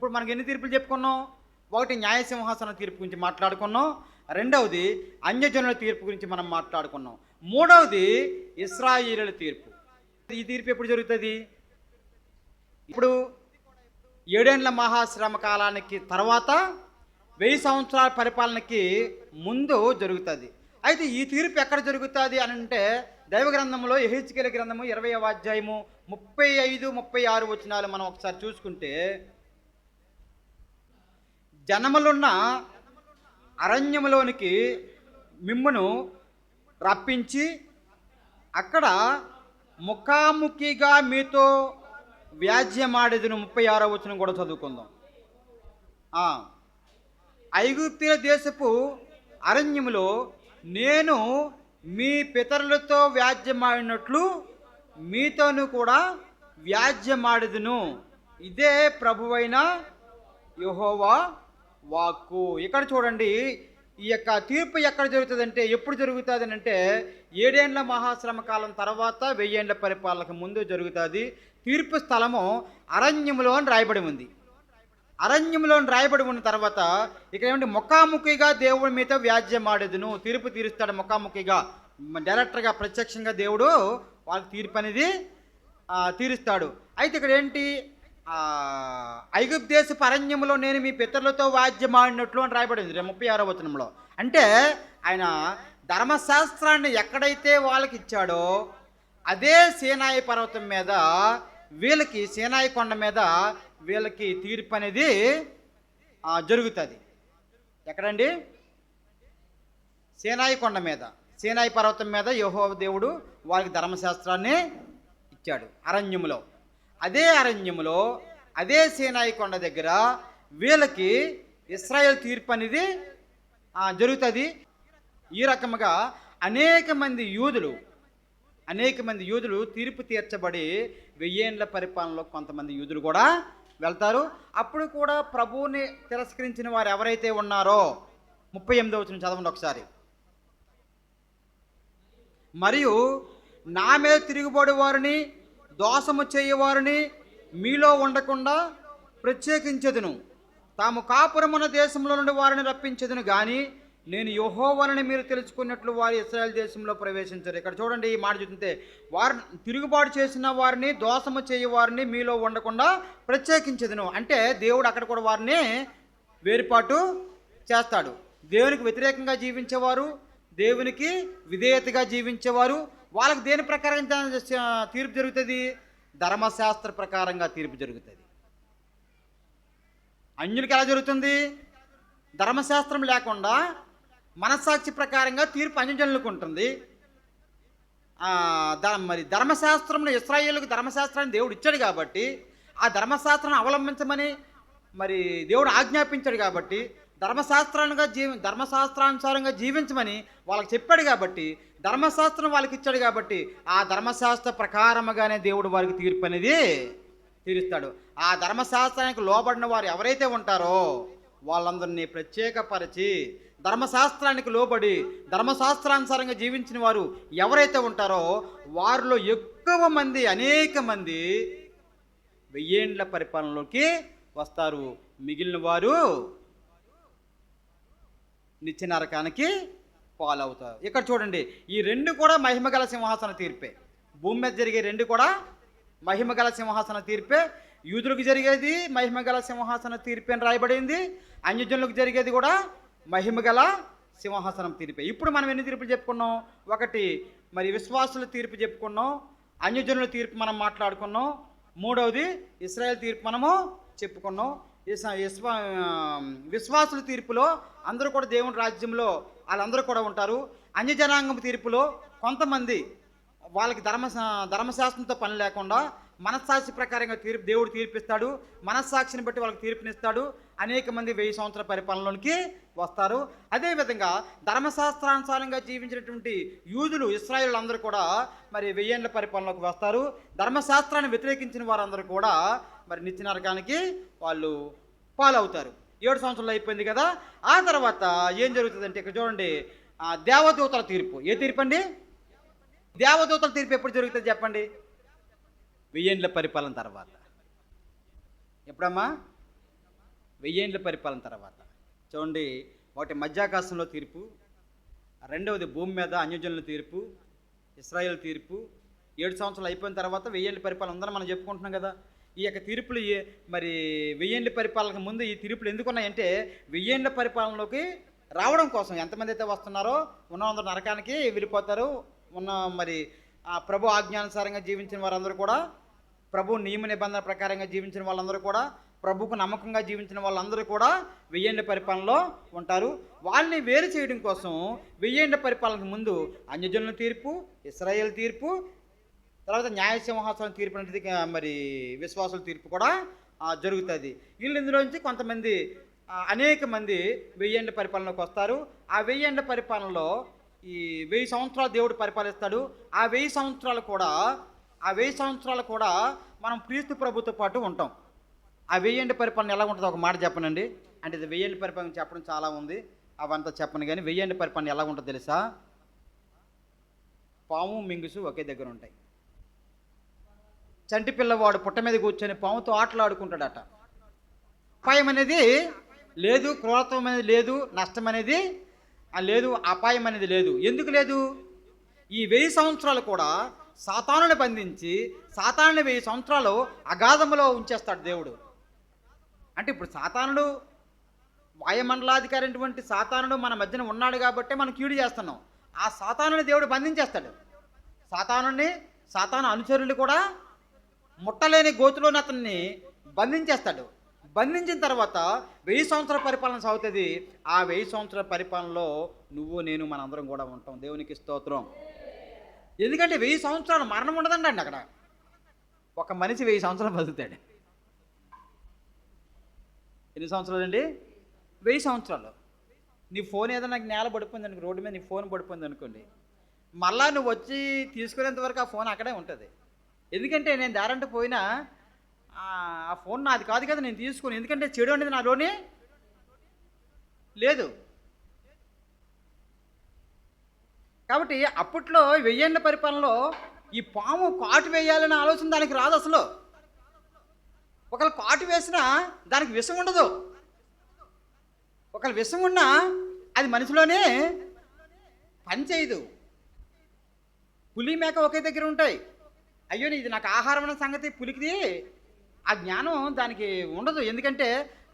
ఇప్పుడు మనకి ఎన్ని తీర్పులు చెప్పుకున్నాం? ఒకటి న్యాయసింహాసన తీర్పు గురించి మాట్లాడుకున్నాం. రెండవది అన్యజనుల తీర్పు గురించి మనం మాట్లాడుకున్నాం. మూడవది ఇశ్రాయేలీయుల తీర్పు. ఈ తీర్పు ఎప్పుడు జరుగుతుంది? ఇప్పుడు 7 ఏండ్ల మహాశ్రమ కాలానికి తర్వాత 1000 సంవత్సరాల పరిపాలనకి ముందు జరుగుతుంది. అయితే ఈ తీర్పు ఎక్కడ జరుగుతుంది అని అంటే దైవ గ్రంథంలో యెహెజ్కేలు గ్రంథము 20వ అధ్యాయము 35, 36 వచనాలు మనం ఒకసారి చూసుకుంటే, జనములున్న అరణ్యములోనికి మిమ్మును రప్పించి అక్కడ ముఖాముఖిగా మీతో వ్యాజ్యమాడేదును. 36వ వచనం కూడా చదువుకుందాం. ఐగుప్తీయుల దేశపు అరణ్యములో నేను మీ పితరులతో వ్యాజ్యమాడినట్లు మీతోను కూడా వ్యాజ్యమాడెదను. ఇదే ప్రభువైన యెహోవా వాక్కు. ఇక్కడ చూడండి, ఈ యొక్క తీర్పు ఎక్కడ జరుగుతుందంటే, ఎప్పుడు జరుగుతుంది అంటే 7 ఏండ్ల మహాశ్రమ కాలం తర్వాత 1000 ఏండ్ల పరిపాలనకు ముందు జరుగుతుంది. తీర్పు స్థలము అరణ్యములో అని రాయబడి ఉంది. అరణ్యంలో రాయబడి ఉన్న తర్వాత ఇక్కడ ఏమంటే ముఖాముఖిగా దేవుడి మీద వ్యాజ్యమాడేదును. తీర్పు తీరుస్తాడు ముఖాముఖిగా, డైరెక్టర్గా, ప్రత్యక్షంగా దేవుడు వాళ్ళకి తీర్పు అనేది తీరుస్తాడు. అయితే ఇక్కడ ఏంటి, ఐగుప్తు దేశపు అరణ్యంలో నేను మీ పితరులతో వ్యాజ్యమాడినట్లు అని రాయబడింది 36వ వచనంలో. అంటే ఆయన ధర్మశాస్త్రాన్ని ఎక్కడైతే వాళ్ళకి ఇచ్చాడో అదే సీనాయి పర్వతం మీద వీళ్ళకి, సీనాయి కొండ మీద వీళ్ళకి తీర్పు అనేది జరుగుతుంది. ఎక్కడండి? సీనాయి కొండ మీద, సీనాయి పర్వతం మీద యెహోవా దేవుడు వారికి ధర్మశాస్త్రాన్ని ఇచ్చాడు అరణ్యములో. అదే అరణ్యములో, అదే సీనాయి కొండ దగ్గర వీళ్ళకి ఇశ్రాయేల్ తీర్పు అనేది జరుగుతుంది. ఈ రకముగా అనేక మంది యూదులు తీర్పు తీర్చబడి 1000 ఏండ్ల పరిపాలనలో కొంతమంది యూదులు కూడా వెళ్తారు. అప్పుడు కూడా ప్రభువుని తిరస్కరించిన వారు ఎవరైతే ఉన్నారో 38వ వచనం చదవండి ఒకసారి. మరియు నా మీద తిరుగుబడి వారిని, దోషము చేయవారిని మీలో ఉండకుండా ప్రత్యేకించెదను. తాము కాపురమున్న దేశంలో నుండి వారిని రప్పించెదను గాని నేను యెహోవానని మీరు తెలుసుకున్నట్లు వారు ఇశ్రాయేల్ దేశంలో ప్రవేశించరు. ఇక్కడ చూడండి, ఈ మాట చూస్తుంటే, వారు తిరుగుబాటు చేసిన వారిని, దోషము చేయవారిని మీలో ఉండకుండా ప్రత్యేకించెదను. అంటే దేవుడు అక్కడ కూడా వారిని వేరుపాటు చేస్తాడు. దేవునికి వ్యతిరేకంగా జీవించేవారు, దేవునికి విధేయతగా జీవించేవారు, వాళ్ళకి దేని ప్రకారం తీర్పు జరుగుతుంది? ధర్మశాస్త్ర ప్రకారంగా తీర్పు జరుగుతుంది. అన్యులకి ఎలా జరుగుతుంది? ధర్మశాస్త్రం లేకుండా మనస్సాక్షి ప్రకారంగా తీర్పు అన్యజనులకు ఉంటుంది. మరి ధర్మశాస్త్రంలో ఇశ్రాయేలుకు ధర్మశాస్త్రాన్ని దేవుడు ఇచ్చాడు కాబట్టి, ఆ ధర్మశాస్త్రాన్ని అవలంబించమని మరి దేవుడు ఆజ్ఞాపించాడు కాబట్టి, ధర్మశాస్త్రానుసారంగా జీవించమని వాళ్ళకి చెప్పాడు కాబట్టి, ధర్మశాస్త్రం వాళ్ళకి ఇచ్చాడు కాబట్టి, ఆ ధర్మశాస్త్ర ప్రకారముగానే దేవుడు వారికి తీర్పు అనేది తీరుస్తాడు. ఆ ధర్మశాస్త్రానికి లోబడిన వారు ఎవరైతే ఉంటారో వాళ్ళందరినీ ప్రత్యేకపరిచి, ధర్మశాస్త్రానికి లోబడి ధర్మశాస్త్రానుసారంగా జీవించిన వారు ఎవరైతే ఉంటారో వారిలో ఎక్కువ మంది, అనేక మంది 1000 ఏండ్ల పరిపాలనలోకి వస్తారు. మిగిలిన వారు నిత్య నరకానికి పాలవుతారు. ఇక్కడ చూడండి, ఈ రెండు కూడా మహిమగల సింహాసన తీర్పే. భూమి మీద జరిగే రెండు కూడా మహిమగల సింహాసన తీర్పే. యూదులకు జరిగేది మహిమగల సింహాసన తీర్పే అని రాయబడింది. అన్యజనులకు జరిగేది కూడా మహిమగల సింహాసనం తీర్పే. ఇప్పుడు మనం ఎన్ని తీర్పులు చెప్పుకున్నాం? ఒకటి మరి విశ్వాసుల తీర్పు చెప్పుకున్నాం, అన్యజనుల తీర్పు మనం మాట్లాడుకున్నాం. మూడవది ఇశ్రాయేల్ తీర్పు మనము చెప్పుకున్నాం. విశ్వాసుల తీర్పులో అందరూ కూడా దేవుని రాజ్యంలో వాళ్ళందరూ కూడా ఉంటారు. అన్యజనాంగం తీర్పులో కొంతమంది వాళ్ళకి ధర్మశాస్త్రంతో పని లేకుండా మనస్సాక్షి ప్రకారంగా దేవుడు తీర్పిస్తాడు. మనస్సాక్షిని బట్టి వాళ్ళకి తీర్పునిస్తాడు. అనేక మంది 1000 సంవత్సరాల పరిపాలనలోనికి వస్తారు. అదేవిధంగా ధర్మశాస్త్రానుసారంగా జీవించినటువంటి యూదులు, ఇశ్రాయేలు అందరూ కూడా మరి 1000 ఏండ్ల పరిపాలనలోకి వస్తారు. ధర్మశాస్త్రాన్ని వ్యతిరేకించిన వారందరూ కూడా మరి నిత్య నరకానికి వాళ్ళు పాలవుతారు. 7 సంవత్సరాలు అయిపోయింది కదా. ఆ తర్వాత ఏం జరుగుతుందంటే, ఇక్కడ చూడండి, దేవదూతల తీర్పు. ఏ తీర్పు అండి? దేవదూతల తీర్పు ఎప్పుడు జరుగుతుంది చెప్పండి? 1000 ఏండ్ల పరిపాలన తర్వాత. ఎప్పుడమ్మా? వెయ్యేండ్ల పరిపాలన తర్వాత. చూడండి, ఒకటి మధ్యాకాశంలో తీర్పు, రెండవది భూమి మీద అన్యజనుల తీర్పు, ఇశ్రాయేలు తీర్పు. 7 సంవత్సరాలు అయిపోయిన తర్వాత వెయ్యేండ్ల పరిపాలన ఉందని మనం చెప్పుకుంటున్నాం కదా. ఈ యొక్క తీర్పులు మరి వెయ్యేండ్ల పరిపాలనకు ముందు ఈ తీర్పులు ఎందుకు ఉన్నాయంటే వెయ్యేండ్ల పరిపాలనలోకి రావడం కోసం. ఎంతమంది అయితే వస్తున్నారో ఉన్నందరూ నరకానికి వెళ్ళిపోతారు. మరి ప్రభు ఆజ్ఞానుసారంగా జీవించిన వారందరూ కూడా, ప్రభు నియమ నిబంధన ప్రకారంగా జీవించిన వాళ్ళందరూ కూడా, ప్రభుకు నమ్మకంగా జీవించిన వాళ్ళందరూ కూడా వెయ్యేండ్ల పరిపాలనలో ఉంటారు. వాళ్ళని వేరు చేయడం కోసం వెయ్యేండ్ల పరిపాలనకు ముందు అన్యజనుల తీర్పు, ఇశ్రాయేలు తీర్పు, తర్వాత న్యాయసింహాసనం తీర్పు అనేది మరి విశ్వాసుల తీర్పు కూడా జరుగుతుంది. వీళ్ళు ఇందులోంచి కొంతమంది అనేక మంది వెయ్యేండ్ల పరిపాలనలోకి వస్తారు. ఆ వెయ్యేండ్ల పరిపాలనలో ఈ 1000 సంవత్సరాలు దేవుడు పరిపాలిస్తాడు. ఆ 1000 సంవత్సరాలు కూడా మనం క్రీస్తు ప్రభుతో పాటు ఉంటాం. ఆ వెయ్యేండ్ల పరిపాలన ఎలా ఉంటుందో ఒక మాట చెప్పనండి. అంటే ఇది వెయ్యేండ్ల పరిపాలన చెప్పడం చాలా ఉంది, అవంతా చెప్పను. కానీ వెయ్యేండ్ల పరిపాలన ఎలా ఉంటుందో తెలుసా? పాము మింగుసు ఒకే దగ్గర ఉంటాయి. చంటి పిల్లవాడు పుట్ట మీద కూర్చొని పాముతో ఆటలాడుకుంటాడట. అపాయం అనేది లేదు, క్రూరత్వం అనేది లేదు, నష్టం అనేది లేదు, అపాయం అనేది లేదు. ఎందుకు లేదు? ఈ 1000 సంవత్సరాలు కూడా సాతానుని బంధించి సాతానుని 1000 సంవత్సరాలు అగాధములో ఉంచేస్తాడు దేవుడు. అంటే ఇప్పుడు సాతానుడు, వాయుమండలాధికారి అయినటువంటి సాతానుడు మన మధ్యన ఉన్నాడు కాబట్టి మనం కీడు చేస్తున్నాం. ఆ సాతానుని దేవుడు బంధించేస్తాడు. సాతాను అనుచరులు కూడా ముట్టలేని గోతులోని అతన్ని బంధించేస్తాడు. బంధించిన తర్వాత 1000 సంవత్సరాల పరిపాలన సాగుతుంది. ఆ 1000 సంవత్సరాల పరిపాలనలో నువ్వు నేను మనందరం కూడా ఉంటాం. దేవునికి స్తోత్రం. ఎందుకంటే 1000 సంవత్సరాలు మరణం ఉండదండి అండి. అక్కడ ఒక మనిషి 1000 సంవత్సరాలు బతుకుతాడు. ఎన్ని సంవత్సరాలు అండి? 1000 సంవత్సరాలు. నీ ఫోన్ ఏదైనా నాకు నేల పడిపోయింది అనుకో, రోడ్డు మీద నీ ఫోన్ పడిపోయింది అనుకోండి, మళ్ళా నువ్వు వచ్చి తీసుకునేంత వరకు ఆ ఫోన్ అక్కడే ఉంటుంది. ఎందుకంటే నేను దారంటే పోయినా ఆ ఫోన్ నాది కాదు కదా, నేను తీసుకుని. ఎందుకంటే చెడు అనేది నాలోనే లేదు. కాబట్టి అప్పట్లో 1000 ఏళ్ల పరిపాలనలో ఈ పాము కాటు వేయాలనే ఆలోచన దానికి రాదు అసలు. ఒకవేళ కాటు వేసినా దానికి విషం ఉండదు. ఒకవేళ విషం ఉన్నా అది మనిషిలోనే పని చేయదు. పులి మేక ఒకే దగ్గర ఉంటాయి. అయ్యో ఇది నాకు ఆహారం అనే సంగతి పులికిది ఆ జ్ఞానం దానికి ఉండదు. ఎందుకంటే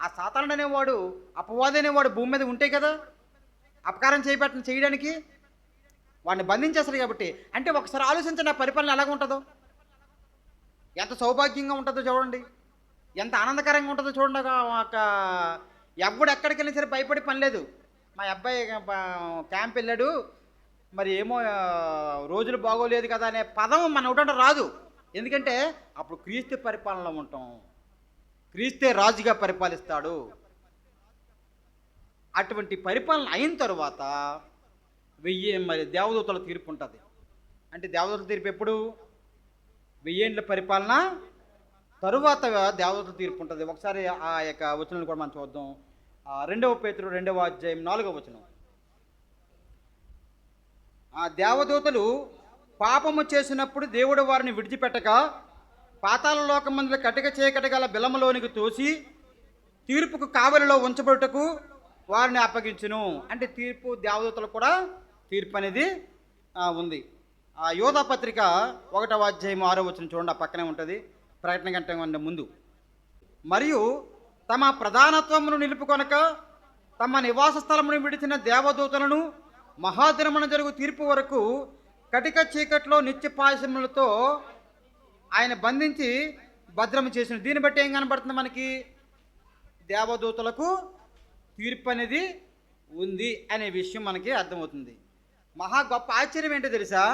ఆ సాతానుడు అనేవాడు, అపవాది అనేవాడు భూమి మీద ఉంటాయి కదా, అపకారం చేయడానికి వాడిని బంధించేస్తారు. కాబట్టి అంటే ఒకసారి ఆలోచించండి, ఆ పరిపాలన ఎలాగ ఉంటుందో, ఎంత సౌభాగ్యంగా ఉంటుందో చూడండి, ఎంత ఆనందకరంగా ఉంటుందో చూడండి. ఒక ఎవ్వడు ఎక్కడికి వెళ్ళినా సరే భయపడి పని లేదు. మా అబ్బాయి క్యాంప్ వెళ్ళాడు, మరి ఏమో రోజులు బాగోలేదు కదా అనే పదం మన ఒకటంటే రాదు. ఎందుకంటే అప్పుడు క్రీస్తు పరిపాలనలో ఉంటాం. క్రీస్తే రాజుగా పరిపాలిస్తాడు. అటువంటి పరిపాలన అయిన తర్వాత మరి దేవదూతల తీర్పు ఉంటుంది. అంటే దేవదూతల తీర్పు ఎప్పుడు? 1000 ఏళ్ల పరిపాలన తరువాత దేవదూతల తీర్పు ఉంటుంది. ఒకసారి ఆ యొక్క వచనాలు కూడా మనం చూద్దాం. 2 పేతురు 2వ అధ్యాయం 4వ వచనం. ఆ దేవదూతలు పాపము చేసినప్పుడు దేవుడు వారిని విడిచిపెట్టక పాతాళ లోకమందుల కటిక చేయకటగల బిలములోనికి తోసి తీర్పుకు కావలిలో ఉంచబడుటకు వారిని అప్పగించును. అంటే తీర్పు దేవదూతలు కూడా తీర్పు అనేది ఉంది. ఆ యోధా పత్రిక 1వ అధ్యాయం 6వ వచనం చూడండి, ఆ పక్కనే ఉంటుంది, ప్రకటన కంటే ముందు. మరియు తమ ప్రధానత్వమును నిలుపుకొనక తమ నివాస స్థలమును విడిచిన దేవదూతలను మహాదినమున జరుగు తీర్పు వరకు కటిక చీకట్లో నిత్యపాశములతో ఆయన బంధించి భద్రము చేసిన. దీన్ని బట్టి ఏం కనబడుతుంది మనకి? దేవదూతలకు తీర్పు అనేది ఉంది అనే విషయం మనకి అర్థమవుతుంది. మహా గొప్ప ఆశ్చర్యం ఏంటో తెలుసా?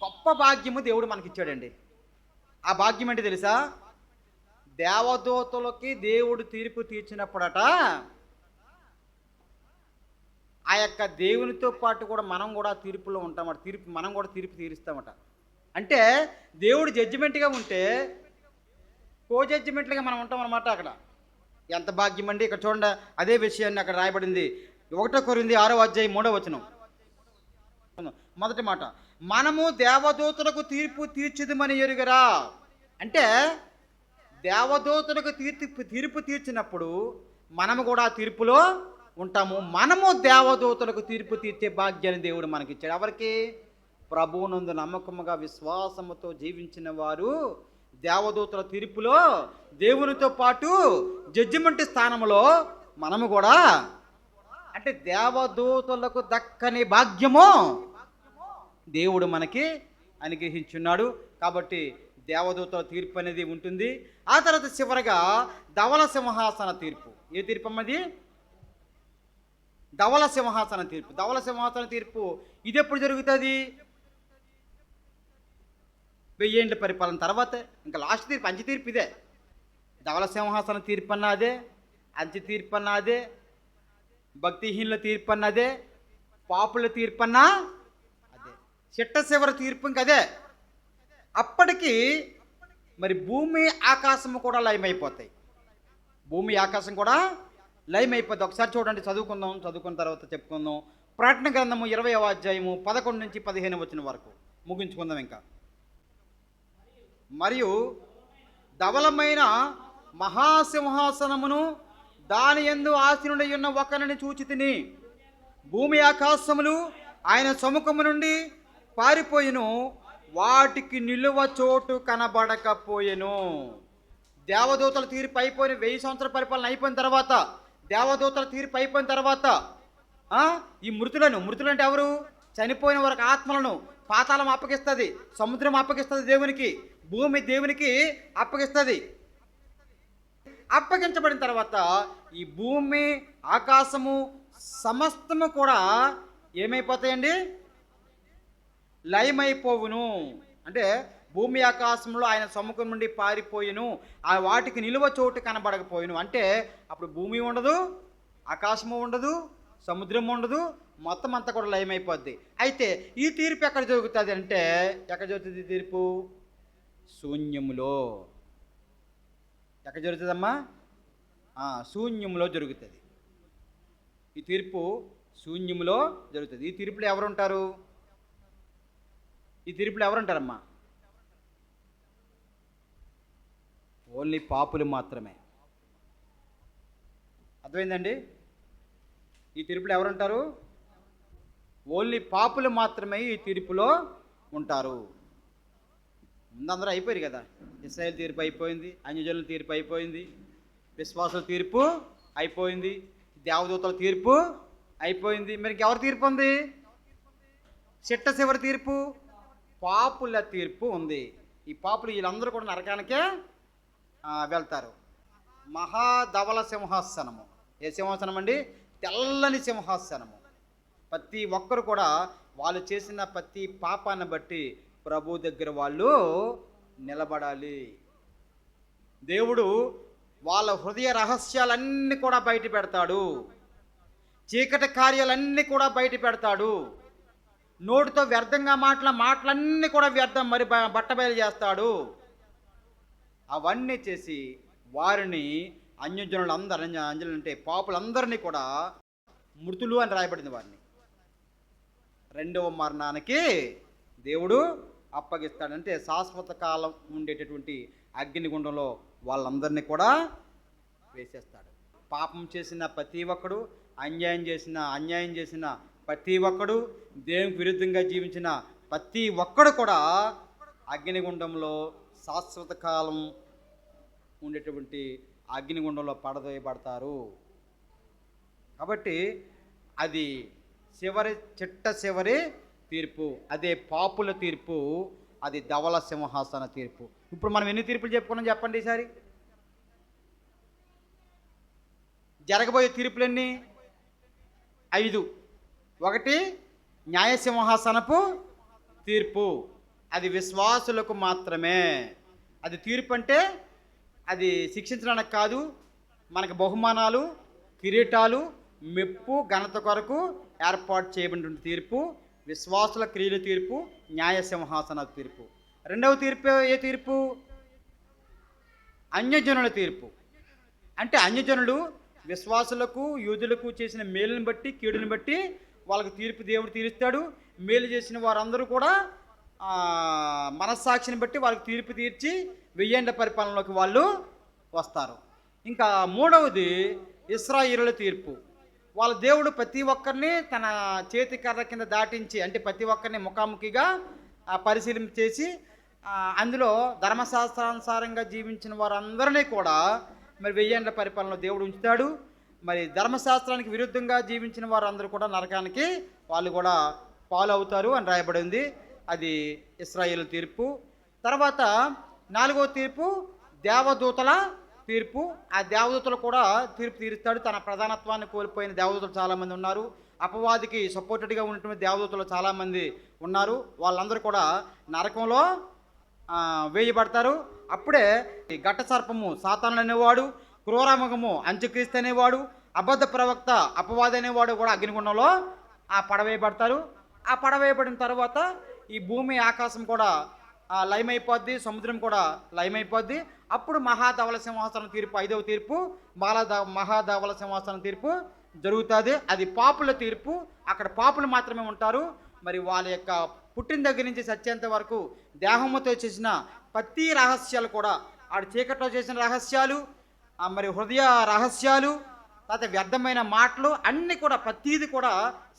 గొప్ప భాగ్యము దేవుడు మనకిచ్చాడండి. ఆ భాగ్యం ఏంటో తెలుసా? దేవదూతలకి దేవుడు తీర్పు తీర్చినప్పుడట ఆ యొక్క దేవునితో పాటు కూడా మనం కూడా తీర్పులో ఉంటామట. మనం కూడా తీర్పు తీరుస్తామట. అంటే దేవుడు జడ్జిమెంట్గా ఉంటే కో జడ్జిమెంట్లుగా మనం ఉంటాం అన్నమాట. అక్కడ ఎంత భాగ్యం అండి. ఇక్కడ చూడండి, అదే విషయాన్ని అక్కడ రాయబడింది. 1 కొరింథీ 6వ అధ్యాయం 3వ వచనం. మొదటి మాట, మనము దేవదూతలకు తీర్పు తీర్చుదమని ఎరుగరా. అంటే దేవదూతలకు తీర్పు తీర్చినప్పుడు మనము కూడా ఆ తీర్పులో ఉంటాము. మనము దేవదూతలకు తీర్పు తీర్చే భాగ్యాన్ని దేవుడు మనకిచ్చాడు. ఎవరికి? ప్రభువునందు నమ్మకముగా విశ్వాసముతో జీవించిన వారు దేవదూతల తీర్పులో దేవునితో పాటు జడ్జిమెంట్ స్థానంలో మనము కూడా, అంటే దేవదూతలకు దక్కని భాగ్యము దేవుడు మనకి అనుగ్రహించున్నాడు. కాబట్టి దేవదూతల తీర్పు అనేది ఉంటుంది. ఆ తర్వాత చివరగా ధవల సింహాసన తీర్పు. ఏ తీర్పు అన్నది? ధవల సింహాసన తీర్పు. ధవల సింహాసన తీర్పు ఇది ఎప్పుడు జరుగుతుంది? 1000 ఏళ్ల పరిపాలన తర్వాత ఇంకా లాస్ట్ తీర్పు, అంచె తీర్పు ఇదే. ధవల సింహాసన తీర్పు అన్న అదే, అంచె తీర్పు అన్న అదే, భక్తిహీనుల తీర్పు అన్న అదే, పాపుల తీర్పు అన్న అదే, చిట్ట చివరి తీర్పు ఇంకదే. అప్పటికి మరి భూమి ఆకాశము కూడా లయమైపోతాయి. భూమి ఆకాశం కూడా లయమైపోతాయి. ఒకసారి చూడండి, చదువుకున్న తర్వాత చెప్పుకుందాం. ప్రకటన గ్రంథము 20వ అధ్యాయము 11 నుంచి 15 వచ్చిన వరకు ముగించుకుందాం. ఇంకా మరియు ధవలమైన మహాసింహాసనమును దాని యందు ఆసీనుడై ఉన్న ఒకరిని చూచితిని. భూమి ఆకాశములు ఆయన సముఖము నుండి పారిపోయిను, వాటికి నిలువ చోటు కనబడకపోయెను. దేవదూతల తీర్పు అయిపోయిన 1000 సంవత్సరాల పరిపాలన అయిపోయిన తర్వాత, దేవదూతల తీర్పు అయిపోయిన తర్వాత ఈ మృతులు అంటే ఎవరు? చనిపోయిన వారికి ఆత్మలను పాతాళం అప్పగిస్తుంది, సముద్రం అప్పగిస్తుంది దేవునికి, భూమి దేవునికి అప్పగిస్తుంది. అప్పగించబడిన తర్వాత ఈ భూమి ఆకాశము సమస్తము కూడా ఏమైపోతాయండి? లయమైపోవును. అంటే భూమి ఆకాశంలో ఆయన సముఖం నుండి పారిపోయిను, ఆ వాటికి నిలువ చోటు కనబడకపోయిను. అంటే అప్పుడు భూమి ఉండదు, ఆకాశము ఉండదు, సముద్రం ఉండదు, మొత్తం అంతా కూడా లయమైపోద్ది. అయితే ఈ తీర్పు ఎక్కడ జరుగుతుంది అంటే, ఎక్కడ జరుగుతుంది ఈ తీర్పు? శూన్యములో. ఎక్కడ జరుగుతుందమ్మా? శూన్యములో జరుగుతుంది. ఈ తీర్పు శూన్యములో జరుగుతుంది. ఈ తీర్పులో ఎవరుంటారు? ఈ తీర్పులో ఎవరుంటారమ్మా? ఓన్లీ పాపులు మాత్రమే. అర్థమైందండి? ఈ తీర్పులో ఎవరుంటారు? ఓన్లీ పాపులు మాత్రమే ఈ తీర్పులో ఉంటారు. ముందందరూ అయిపోయారు కదా. ఇశ్రాయేలు తీర్పు అయిపోయింది, అన్యజనుల తీర్పు అయిపోయింది, విశ్వాసుల తీర్పు అయిపోయింది, దేవదూతల తీర్పు అయిపోయింది. మరి ఇంకెవరి తీర్పు ఉంది? చిట్ట చివరి తీర్పు పాపుల తీర్పు ఉంది. ఈ పాపులు వీళ్ళందరూ కూడా నరకానికే వెళ్తారు. మహాధవల సింహాసనము. ఏ సింహాసనం అండి? తెల్లని సింహాసనము. ప్రతి ఒక్కరు కూడా వాళ్ళు చేసిన ప్రతి పాపాన్ని బట్టి ప్రభు దగ్గర వాళ్ళు నిలబడాలి. దేవుడు వాళ్ళ హృదయ రహస్యాలన్నీ కూడా బయట పెడతాడు, చీకటి కార్యాలన్నీ కూడా బయట పెడతాడు, నోటితో వ్యర్థంగా మాటలన్నీ కూడా వ్యర్థం మరి బట్టబయలు చేస్తాడు. అవన్నీ చేసి వారిని అన్యజనులందరూ, అంజనులు అంటే పాపులందరినీ కూడా మృతులు అని రాయబడింది. వారిని రెండవ మరణానికి దేవుడు అప్పగిస్తాడంటే శాశ్వత కాలం ఉండేటటువంటి అగ్నిగుండంలో వాళ్ళందరినీ కూడా వేసేస్తాడు. పాపం చేసిన ప్రతి ఒక్కడు, అన్యాయం చేసిన ప్రతి ఒక్కడు, దేవునికి విరుద్ధంగా జీవించిన ప్రతి ఒక్కడు కూడా అగ్నిగుండంలో శాశ్వత కాలం ఉండేటువంటి అగ్నిగుండంలో పడదోయబడతారు. కాబట్టి అది చిట్ట చివరి తీర్పు. అదే పాపుల తీర్పు, అది ధవల సింహాసన తీర్పు. ఇప్పుడు మనం ఎన్ని తీర్పులు చెప్పుకున్నాం చెప్పండి ఈసారి? జరగబోయే తీర్పులన్నీ 5. 1 న్యాయసింహాసనపు తీర్పు, అది విశ్వాసులకు మాత్రమే. అది తీర్పు అంటే అది శిక్షించడానికి కాదు, మనకు బహుమానాలు, కిరీటాలు, మెప్పు, ఘనత కొరకు ఏర్పాటు చేయబడిన తీర్పు విశ్వాసుల క్రియల తీర్పు, న్యాయసింహాసన తీర్పు. రెండవ తీర్పు ఏ తీర్పు? అన్యజనుల తీర్పు. అంటే అన్యజనులు విశ్వాసులకు, యూదులకు చేసిన మేలుని బట్టి, కీడుని బట్టి వాళ్ళకు తీర్పు దేవుడు తీరుస్తాడు. మేలు చేసిన వారందరూ కూడా మనస్సాక్షిని బట్టి వాళ్ళకి తీర్పు తీర్చి 1000 ఏళ్ల పరిపాలనలోకి వాళ్ళు వస్తారు. ఇంకా మూడవది ఇశ్రాయేలుల తీర్పు. వాళ్ళ దేవుడు ప్రతి ఒక్కరిని తన చేతి కర్ర కింద దాటించి, అంటే ప్రతి ఒక్కరిని ముఖాముఖిగా పరిశీలన చేసి అందులో ధర్మశాస్త్రానుసారంగా జీవించిన వారందరినీ కూడా మరి 1000 ఏండ్ల పరిపాలనలో దేవుడు ఉంచుతాడు. మరి ధర్మశాస్త్రానికి విరుద్ధంగా జీవించిన వారందరూ కూడా నరకానికి వాళ్ళు కూడా పాలు అవుతారు అని రాయబడింది. అది ఇశ్రాయేలు తీర్పు. తర్వాత 4వ తీర్పు దేవదూతల తీర్పు. ఆ దేవదూతలు కూడా తీర్పు తీరుస్తాడు. తన ప్రధానత్వాన్ని కోల్పోయిన దేవదూతలు చాలామంది ఉన్నారు. అపవాదికి సపోర్టెడ్గా ఉన్నటువంటి దేవదూతలు చాలామంది ఉన్నారు. వాళ్ళందరూ కూడా నరకంలో వేయబడతారు. అప్పుడే ఈ ఘట్ట సర్పము సాతాను అనేవాడు, క్రూరముఖము అంత్యక్రీస్తు అనేవాడు, అబద్ధ ప్రవక్త అపవాది అనేవాడు కూడా అగ్నిగుండంలో పడవేయబడతారు. ఆ పడవేయబడిన తర్వాత ఈ భూమి ఆకాశం కూడా లయమైపోద్ది, సముద్రం కూడా లయమైపోద్ది. అప్పుడు మహాధవల సింహాసనం తీర్పు, 5వ తీర్పు మహాధవల సింహాసనం తీర్పు జరుగుతుంది. అది పాపుల తీర్పు. అక్కడ పాపులు మాత్రమే ఉంటారు. మరి వాళ్ళ యొక్క పుట్టిన దగ్గర నుంచి సత్యంత వరకు దేహముతో చేసిన ప్రతి రహస్యాలు కూడా, ఆడు చీకట్లో చేసిన రహస్యాలు, మరి హృదయ రహస్యాలు, తర్వాత వ్యర్థమైన మాటలు అన్నీ కూడా ప్రతీది కూడా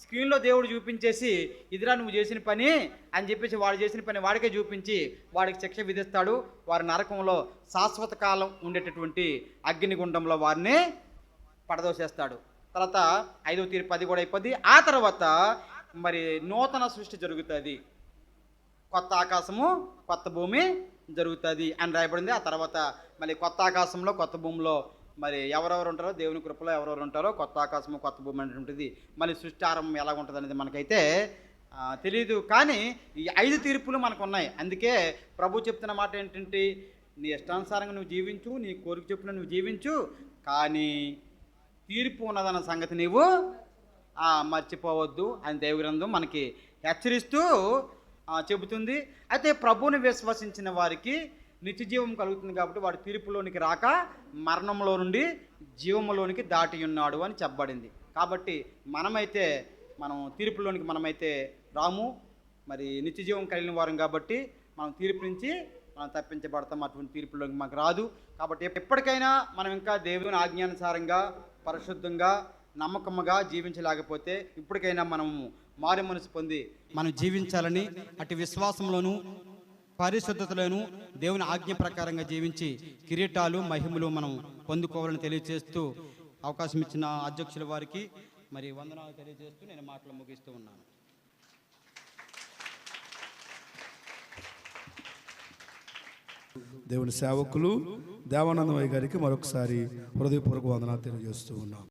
స్క్రీన్లో దేవుడు చూపించేసి, ఇదిరా నువ్వు చేసిన పని అని చెప్పేసి వాడు చేసిన పని వాడికే చూపించి వాడికి శిక్ష విధిస్తాడు. వారి నరకంలో శాశ్వత కాలం ఉండేటటువంటి అగ్నిగుండంలో వారిని పడదోసేస్తాడు. తర్వాత 5వ తీర్పు అది కూడా అయిపోద్ది. ఆ తర్వాత మరి నూతన సృష్టి జరుగుతుంది. కొత్త ఆకాశము కొత్త భూమి జరుగుతుంది అని రాయబడింది. ఆ తర్వాత మళ్ళీ కొత్త ఆకాశంలో కొత్త భూమిలో మరి ఎవరెవరు ఉంటారో, దేవుని కృపలో ఎవరెవరు ఉంటారో, కొత్త ఆకాశము కొత్త భూమి అనేటువంటిది మళ్ళీ సృష్టి ఆరంభం ఎలా ఉంటుంది అనేది మనకైతే తెలియదు. కానీ ఈ 5 తీర్పులు మనకు ఉన్నాయి. అందుకే ప్రభు చెప్తున్న మాట ఏంటంటే, నీ ఇష్టానుసారంగా నువ్వు జీవించు, నీ కోరిక చెప్పిన నువ్వు జీవించు, కానీ తీర్పు ఉన్నదన్న సంగతి నీవు మర్చిపోవద్దు అని దేవగ్రంథం మనకి హెచ్చరిస్తూ చెబుతుంది. అయితే ప్రభువుని విశ్వసించిన వారికి నిత్య జీవం కలుగుతుంది కాబట్టి వాడు తీర్పులోనికి రాక మరణంలో నుండి జీవములోనికి దాటి ఉన్నాడు అని చెప్పబడింది. కాబట్టి మనం తీర్పులోనికి మనమైతే రాము. మరి నిత్య జీవం కలిగిన వారం కాబట్టి మనం తీర్పు నుంచి మనం తప్పించబడతాం. అటువంటి తీర్పులోకి మాకు రాదు. కాబట్టి ఎప్పటికైనా మనం ఇంకా దేవుని ఆజ్ఞానుసారంగా పరిశుద్ధంగా నమ్మకముగా జీవించలేకపోతే ఇప్పటికైనా మనము మారు మనసు పొంది మనం జీవించాలని, అటు విశ్వాసంలోను పరిశుద్ధతలోను దేవుని ఆజ్ఞ ప్రకారంగా జీవించి కిరీటాలు మహిమలు మనం పొందుకోవాలని తెలియజేస్తూ అవకాశం ఇచ్చిన అధ్యక్షుల వారికి మరి వందనాలు తెలియజేస్తూ నేను మాటలు ముగిస్తూ ఉన్నాను. దేవుని సేవకులు దేవానందమయ్య గారికి మరొకసారి హృదయపూర్వక వందనాలు తెలియజేస్తూ ఉన్నాం.